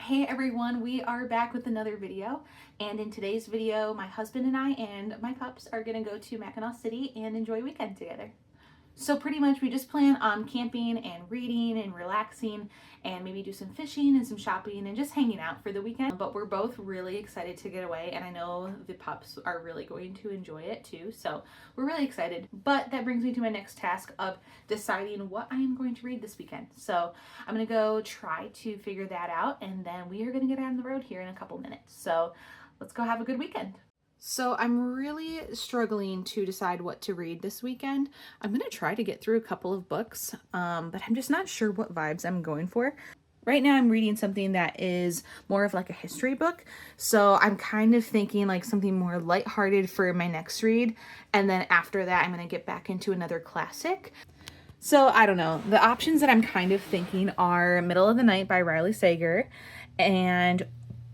Hey everyone, we are back with another video, and in today's video my husband and I and my pups are gonna go to Mackinac City and enjoy a weekend together. So pretty much we just plan on camping and reading and relaxing and maybe do some fishing and some shopping and just hanging out for the weekend. But we're both really excited to get away, and I know the pups are really going to enjoy it too. So we're really excited. But that brings me to my next task of deciding what I am going to read this weekend. So I'm gonna go try to figure that out, and then we are gonna get on the road here in a couple minutes. So let's go have a good weekend. So I'm really struggling to decide what to read this weekend. I'm going to try to get through a couple of books, but I'm just not sure what vibes I'm going for. Right now I'm reading something that is more of like a history book. So I'm kind of thinking like something more lighthearted for my next read. And then after that, I'm going to get back into another classic. So I don't know. The options that I'm kind of thinking are Middle of the Night by Riley Sager and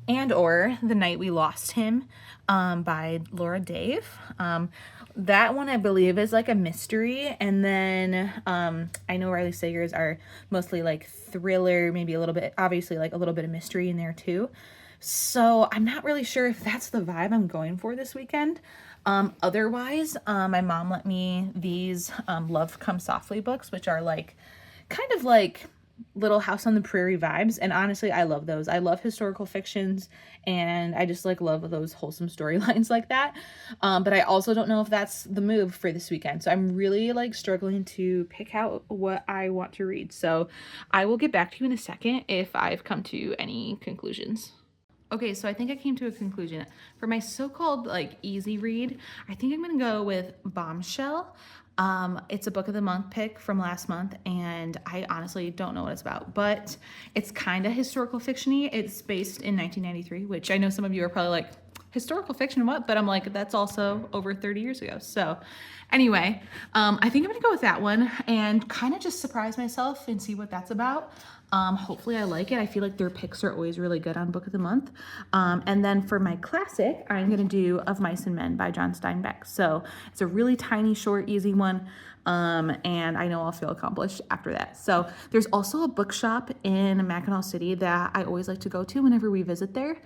or The Night We Lost Him by Laura Dave. That one I believe is like a mystery, and then I know Riley Sager's are mostly like thriller, maybe a little bit, obviously like a little bit of mystery in there too. So I'm not really sure if that's the vibe I'm going for this weekend. Otherwise, my mom let me these Love Come Softly books, which are like kind of like Little House on the Prairie vibes, and honestly I love those. I love historical fictions, and I just like love those wholesome storylines like that, but I also don't know if that's the move for this weekend, so I'm really like struggling to pick out what I want to read. So I will get back to you in a second if I've come to any conclusions. Okay, so I think I came to a conclusion. For my so-called like easy read, I think I'm gonna go with Bombshell. It's a book of the month pick from last month, and I honestly don't know what it's about, but it's kind of historical fiction-y. It's based in 1993, which I know some of you are probably like, historical fiction what? But I'm like, that's also over 30 years ago. So anyway, I think I'm gonna go with that one and kind of just surprise myself and see what that's about. Hopefully I like it. I feel like their picks are always really good on book of the month. And then for my classic, I'm gonna do Of Mice and Men by John Steinbeck. So it's a really tiny, short, easy one. And I know I'll feel accomplished after that. So there's also a bookshop in Mackinac City that I always like to go to whenever we visit there.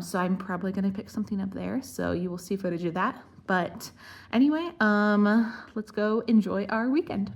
So I'm probably gonna pick something up there. So you will see footage of that. But anyway, let's go enjoy our weekend.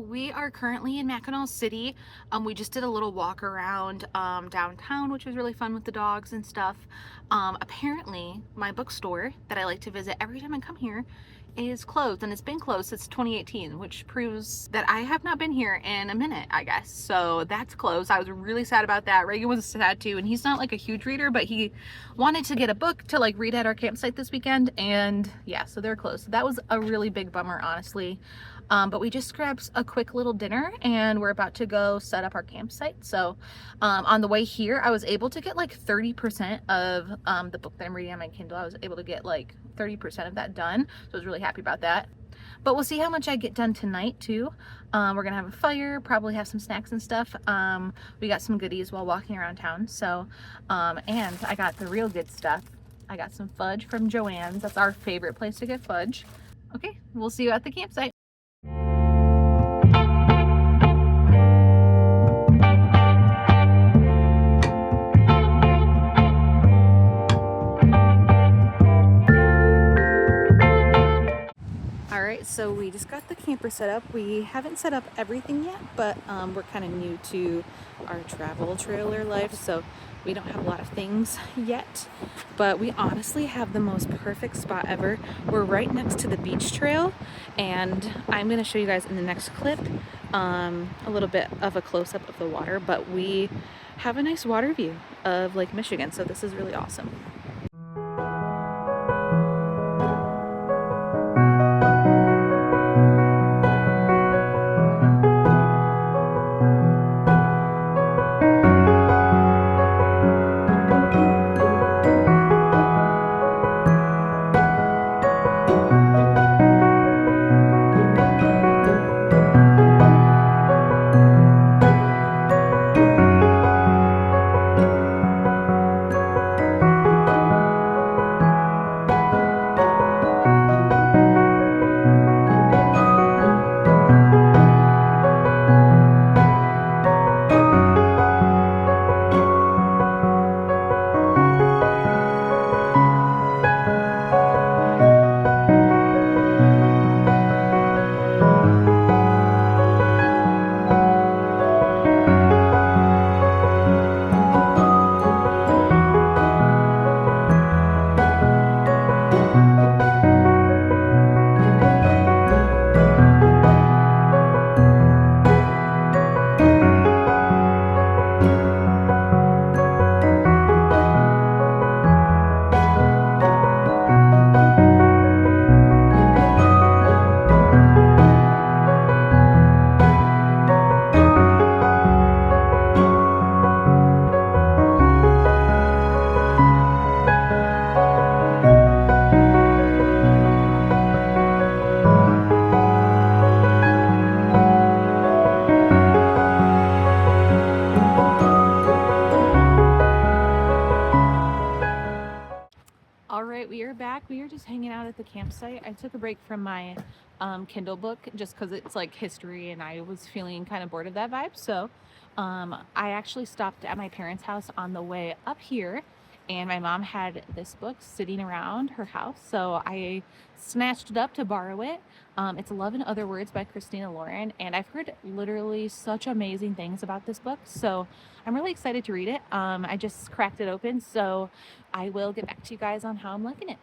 We are currently in Mackinac City. We just did a little walk around downtown, which was really fun with the dogs and stuff. Apparently, my bookstore that I like to visit every time I come here is closed, and it's been closed since 2018, which proves that I have not been here in a minute, I guess. So that's closed. I was really sad about that. Reagan was sad too, and he's not like a huge reader, but he wanted to get a book to like read at our campsite this weekend, and yeah, so they're closed. So that was a really big bummer, honestly. But we just grabbed a quick little dinner, and we're about to go set up our campsite. So on the way here, I was able to get like 30% of the book that I'm reading on my Kindle. I was able to get like 30% of that done, so I was really happy about that. But we'll see how much I get done tonight too. We're gonna have a fire, probably have some snacks and stuff. We got some goodies while walking around town. So and I got the real good stuff. I got some fudge from Joann's. That's our favorite place to get fudge. Okay, we'll see you at the campsite. All right, so we just got the camper set up. We haven't set up everything yet, but we're kind of new to our travel trailer life, so we don't have a lot of things yet, but we honestly have the most perfect spot ever. We're right next to the beach trail, and I'm going to show you guys in the next clip a little bit of a close-up of the water, but we have a nice water view of Lake Michigan, so this is really awesome. All right, we are back. We are just hanging out at the campsite. I took a break from my Kindle book just because it's like history and I was feeling kind of bored of that vibe. So I actually stopped at my parents' house on the way up here, and my mom had this book sitting around her house. So I snatched it up to borrow it. It's Love in Other Words by Christina Lauren, and I've heard literally such amazing things about this book. So I'm really excited to read it. I just cracked it open, so I will get back to you guys on how I'm liking it.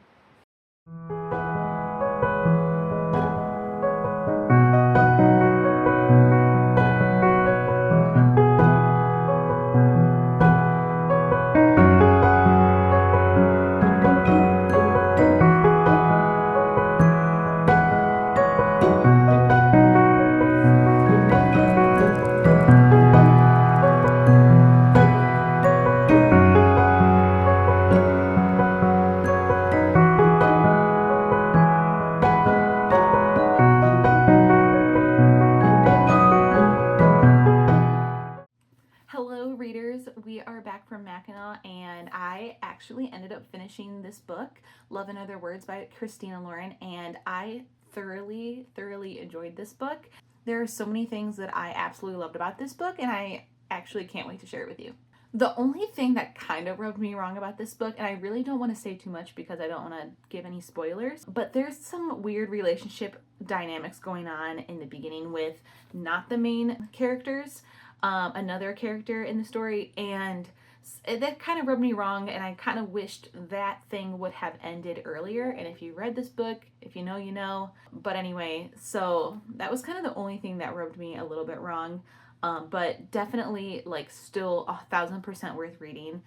Hello readers, we are back from Mackinac, and I actually ended up finishing this book, Love in Other Words by Christina Lauren, and I thoroughly enjoyed this book. There are so many things that I absolutely loved about this book, and I actually can't wait to share it with you. The only thing that kind of rubbed me wrong about this book, and I really don't want to say too much because I don't want to give any spoilers, but there's some weird relationship dynamics going on in the beginning with not the main characters, another character in the story, and that kind of rubbed me wrong, and I kind of wished that thing would have ended earlier. And if you read this book, if you know, you know. But anyway, so that was kind of the only thing that rubbed me a little bit wrong. But definitely, like, still 1,000% worth reading.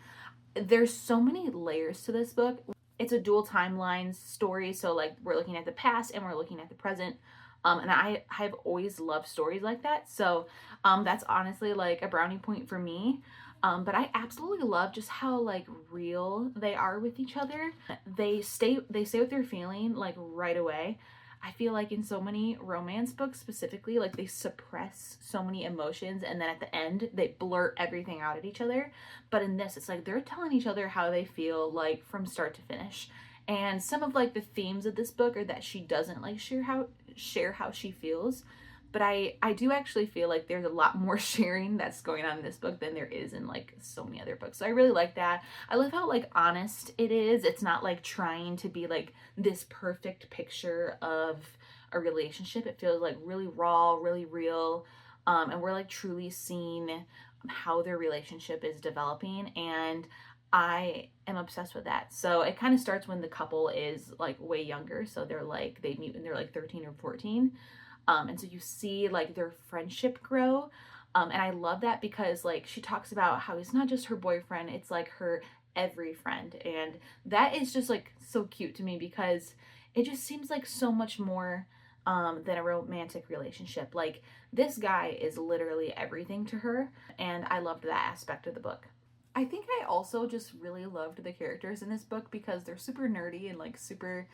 There's so many layers to this book. It's a dual timeline story, so like we're looking at the past and we're looking at the present. And I've always loved stories like that, so that's honestly like a brownie point for me. But I absolutely love just how like real they are with each other. They say what they're feeling like right away. I feel like in so many romance books specifically, like they suppress so many emotions and then at the end they blurt everything out at each other. But in this, it's like they're telling each other how they feel like from start to finish. And some of like the themes of this book are that she doesn't like share how she feels. But I do actually feel like there's a lot more sharing that's going on in this book than there is in like so many other books. So I really like that. I love how like honest it is. It's not like trying to be like this perfect picture of a relationship. It feels like really raw, really real. And we're like truly seeing how their relationship is developing. And I am obsessed with that. So it kind of starts when the couple is like way younger. So they're like, they meet when they're like 13 or 14. And so you see like their friendship grow. And I love that because like she talks about how he's not just her boyfriend, it's like her every friend. And that is just like so cute to me because it just seems like so much more than a romantic relationship. Like this guy is literally everything to her. And I loved that aspect of the book. I think I also just really loved the characters in this book because they're super nerdy and like super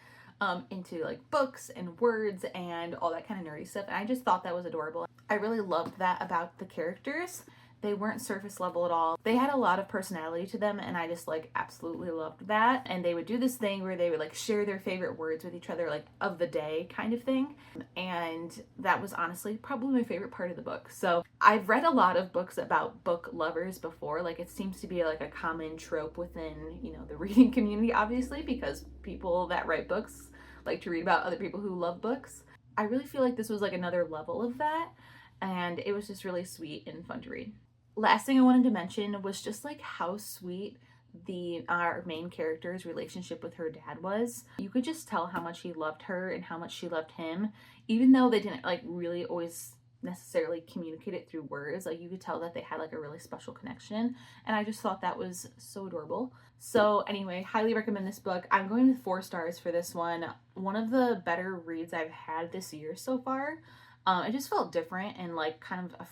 into like books and words and all that kind of nerdy stuff. And I just thought that was adorable. I really loved that about the characters. They weren't surface level at all. They had a lot of personality to them, and I just like absolutely loved that. And they would do this thing where they would like share their favorite words with each other, like of the day kind of thing. And that was honestly probably my favorite part of the book. So I've read a lot of books about book lovers before. Like it seems to be like a common trope within, you know, the reading community, obviously, because people that write books like to read about other people who love books. I really feel like this was like another level of that, and it was just really sweet and fun to read. Last thing I wanted to mention was just like how sweet our main character's relationship with her dad was. You could just tell how much he loved her and how much she loved him, even though they didn't like really always necessarily communicate it through words. Like you could tell that they had like a really special connection, and I just thought that was so adorable. So anyway, highly recommend this book. I'm going with 4 stars for this one. One of the better reads I've had this year so far. It just felt different and like kind of a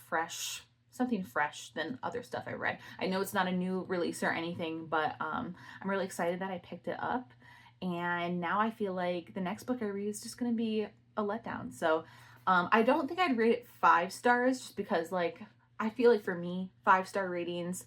something fresh than other stuff I read. I know it's not a new release or anything, but I'm really excited that I picked it up. And now I feel like the next book I read is just going to be a letdown. So I don't think I'd rate it 5 stars just because like I feel like for me 5-star ratings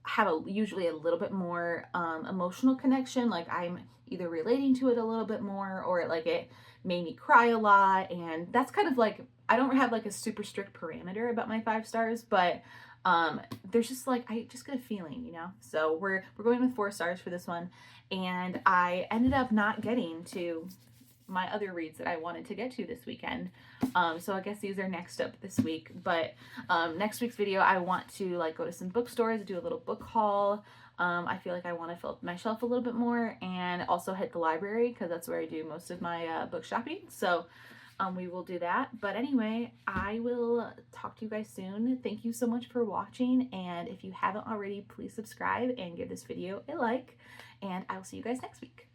have usually a little bit more emotional connection. Like I'm either relating to it a little bit more or like it made me cry a lot. And that's kind of like, I don't have like a super strict parameter about my 5 stars, but there's just like, I just get a feeling, you know? So we're going with 4 stars for this one. And I ended up not getting to my other reads that I wanted to get to this weekend. So I guess these are next up this week. But next week's video, I want to like go to some bookstores, do a little book haul. I feel like I want to fill up my shelf a little bit more and also hit the library because that's where I do most of my book shopping. So we will do that. But anyway, I will talk to you guys soon. Thank you so much for watching. And if you haven't already, please subscribe and give this video a like. And I will see you guys next week.